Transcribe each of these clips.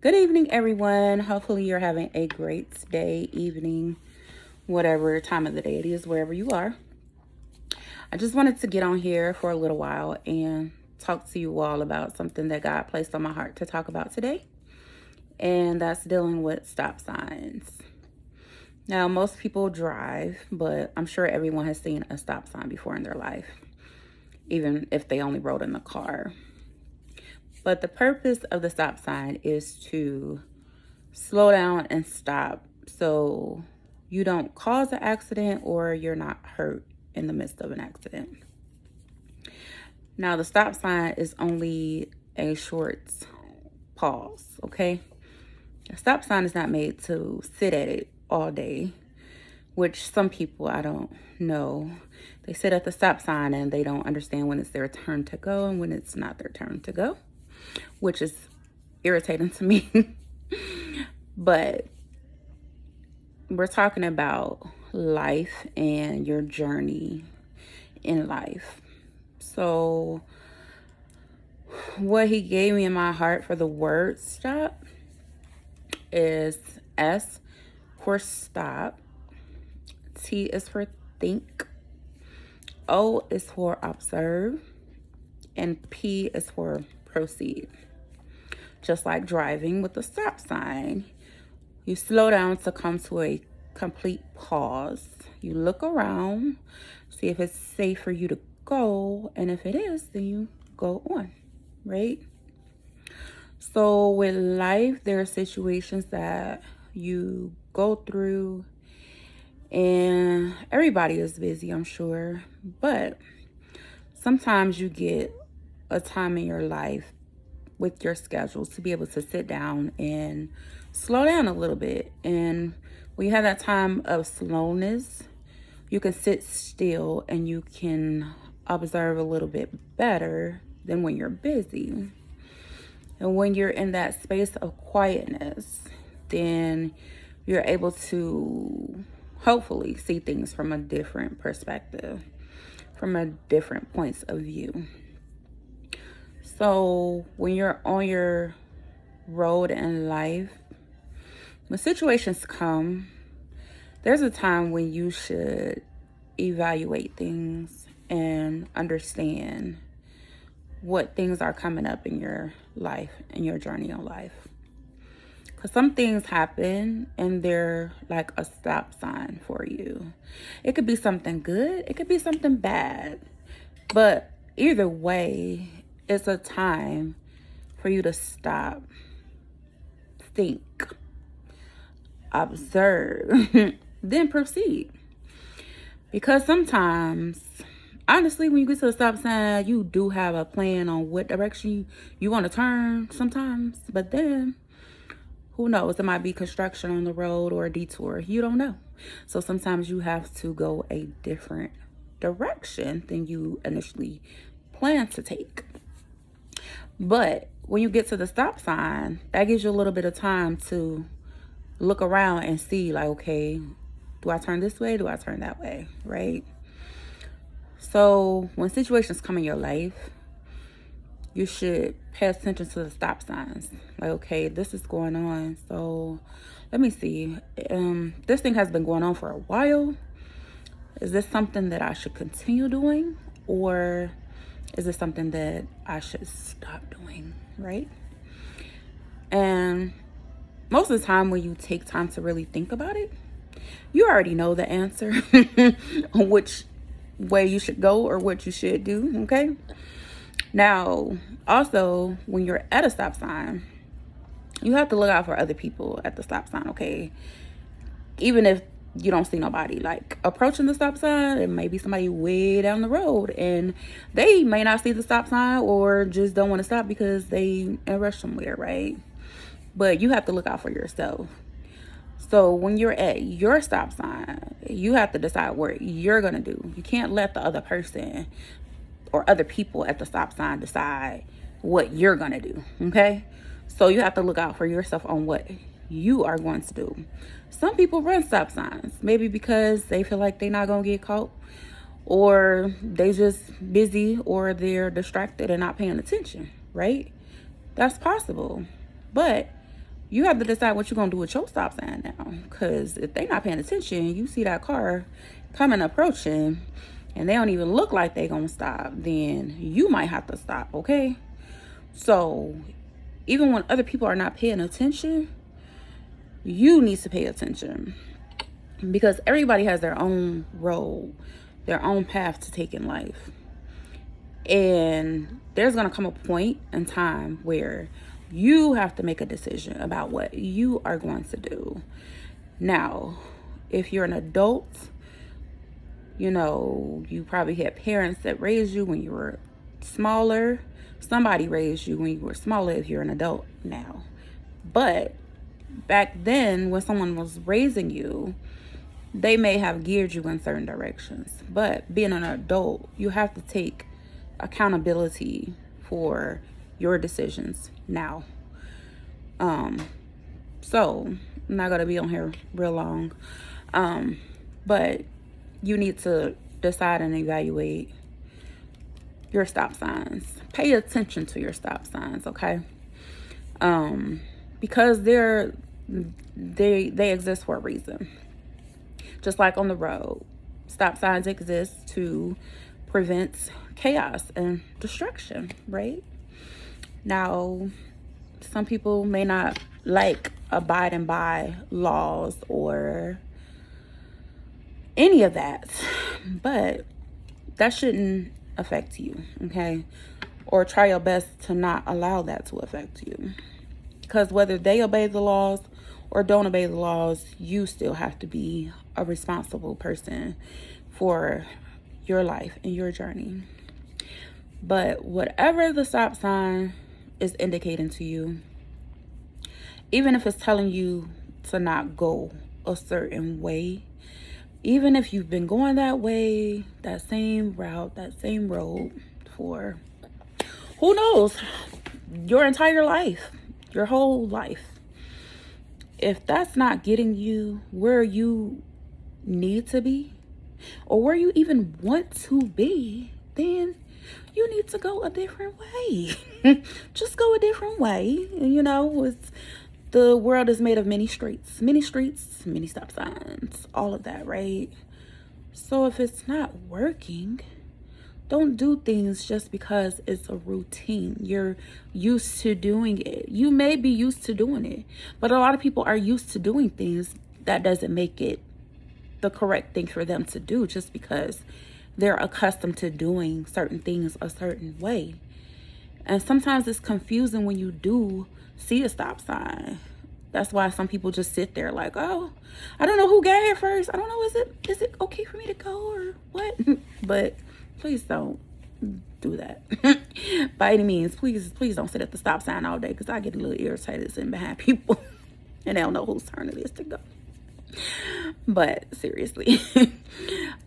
Good evening, everyone. Hopefully, you're having a great day, evening, whatever time of the day it is, wherever you are. I just wanted to get on here for a little while and talk to you all about something that God placed on my heart to talk about today, and that's dealing with stop signs. Now, most people drive, but I'm sure everyone has seen a stop sign before in their life, even if they only rode in the car. But the purpose of the stop sign is to slow down and stop so you don't cause an accident or you're not hurt in the midst of an accident. Now, the stop sign is only a short pause, okay? A stop sign is not made to sit at it all day, which some people, I don't know, they sit at the stop sign and they don't understand when it's their turn to go and when it's not their turn to go, which is irritating to me. But we're talking about life and your journey in life. So what he gave me in my heart for the word stop is S for stop, T is for think, O is for observe, and P is for proceed. Just like driving with the stop sign, you slow down to come to a complete pause. You look around, see if it's safe for you to go, and if it is, then you go on, right? So with life, there are situations that you go through, and everybody is busy, I'm sure, but sometimes you get a time in your life with your schedules to be able to sit down and slow down a little bit. And when you have that time of slowness, you can sit still and you can observe a little bit better than when you're busy. And when you're in that space of quietness, then you're able to hopefully see things from a different perspective, from a different points of view. So when you're on your road in life, when situations come, there's a time when you should evaluate things and understand what things are coming up in your life, in your journey in life. Because some things happen and they're like a stop sign for you. It could be something good, it could be something bad. But either way, it's a time for you to stop, think, observe, then proceed. Because sometimes, honestly, when you get to the stop sign, you do have a plan on what direction you want to turn sometimes. But then, who knows? It might be construction on the road or a detour. You don't know. So sometimes you have to go a different direction than you initially planned to take. But when you get to the stop sign, that gives you a little bit of time to look around and see, like, okay, do I turn this way? Do I turn that way? Right? So when situations come in your life, you should pay attention to the stop signs. Like, okay, this is going on. So let me see. This thing has been going on for a while. Is this something that I should continue doing? Or is this something that I should stop doing, right? And most of the time when you take time to really think about it, you already know the answer on which way you should go or what you should do, okay? Now, also, when you're at a stop sign, you have to look out for other people at the stop sign, okay? Even if you don't see nobody like approaching the stop sign, it may be somebody way down the road and they may not see the stop sign or just don't want to stop because they in a rush somewhere, right? But you have to look out for yourself. So when you're at your stop sign, you have to decide what you're going to do. You can't let the other person or other people at the stop sign decide what you're going to do, okay? So you have to look out for yourself on what you are going to do. Some people run stop signs, maybe because they feel like they're not going to get caught, or they just busy, or they're distracted and not paying attention, right? That's possible. But you have to decide what you're going to do with your stop sign now. Because if they not paying attention, you see that car coming, approaching, and they don't even look like they going to stop, then you might have to stop, okay? So even when other people are not paying attention, you need to pay attention. Because everybody has their own road, their own path to take in life. And there's going to come a point in time where you have to make a decision about what you are going to do. Now, if you're an adult, you know, you probably had parents that raised you when you were smaller. Somebody raised you when you were smaller if you're an adult now. But back then, when someone was raising you, they may have geared you in certain directions. But being an adult, you have to take accountability for your decisions now. So I'm not gonna be on here real long. But you need to decide and evaluate your stop signs. Pay attention to your stop signs, okay? Because they exist for a reason. Just like on the road, stop signs exist to prevent chaos and destruction, right? Now, some people may not like abiding by laws or any of that, but that shouldn't affect you, okay? Or try your best to not allow that to affect you. Because whether they obey the laws or don't obey the laws, you still have to be a responsible person for your life and your journey. But whatever the stop sign is indicating to you, even if it's telling you to not go a certain way, even if you've been going that way, that same route, that same road for, who knows, your entire life, your whole life. If that's not getting you where you need to be, or where you even want to be, then you need to go a different way. Just go a different way. You know, the world is made of many streets, many stop signs, all of that, right? So if it's not working, don't do things just because it's a routine. You're used to doing it. You may be used to doing it, but a lot of people are used to doing things. That doesn't make it the correct thing for them to do just because they're accustomed to doing certain things a certain way. And sometimes it's confusing when you do see a stop sign. That's why some people just sit there like, oh, I don't know who got here first. I don't know, is it okay for me to go or what? But please don't do that. By any means, please don't sit at the stop sign all day, because I get a little irritated sitting behind people and they don't know whose turn it is to go. But seriously,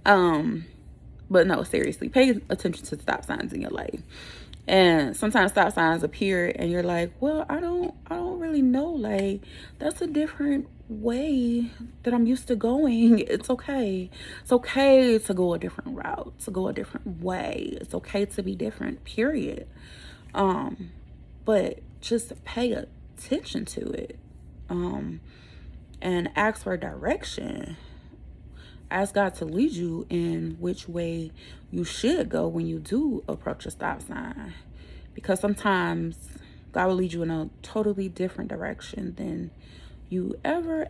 but no, seriously, pay attention to stop signs in your life. And sometimes stop signs appear and you're like, well, I don't really know, like, that's a different way that I'm used to going. It's okay. It's okay to go a different route, to go a different way. It's okay to be different, period. But just pay attention to it. And ask for direction. Ask God to lead you in which way you should go when you do approach a stop sign. Because sometimes God will lead you in a totally different direction than you ever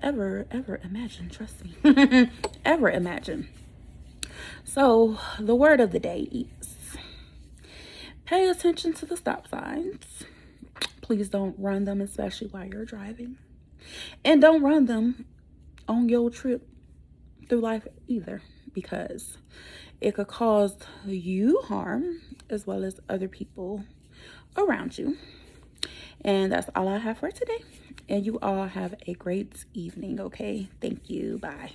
imagine. Trust me. Ever imagine. So the word of the day is, pay attention to the stop signs. Please don't run them, especially while you're driving. And don't run them on your trip through life either, because it could cause you harm as well as other people around you. And that's all I have for today. And you all have a great evening, okay? Thank you. Bye.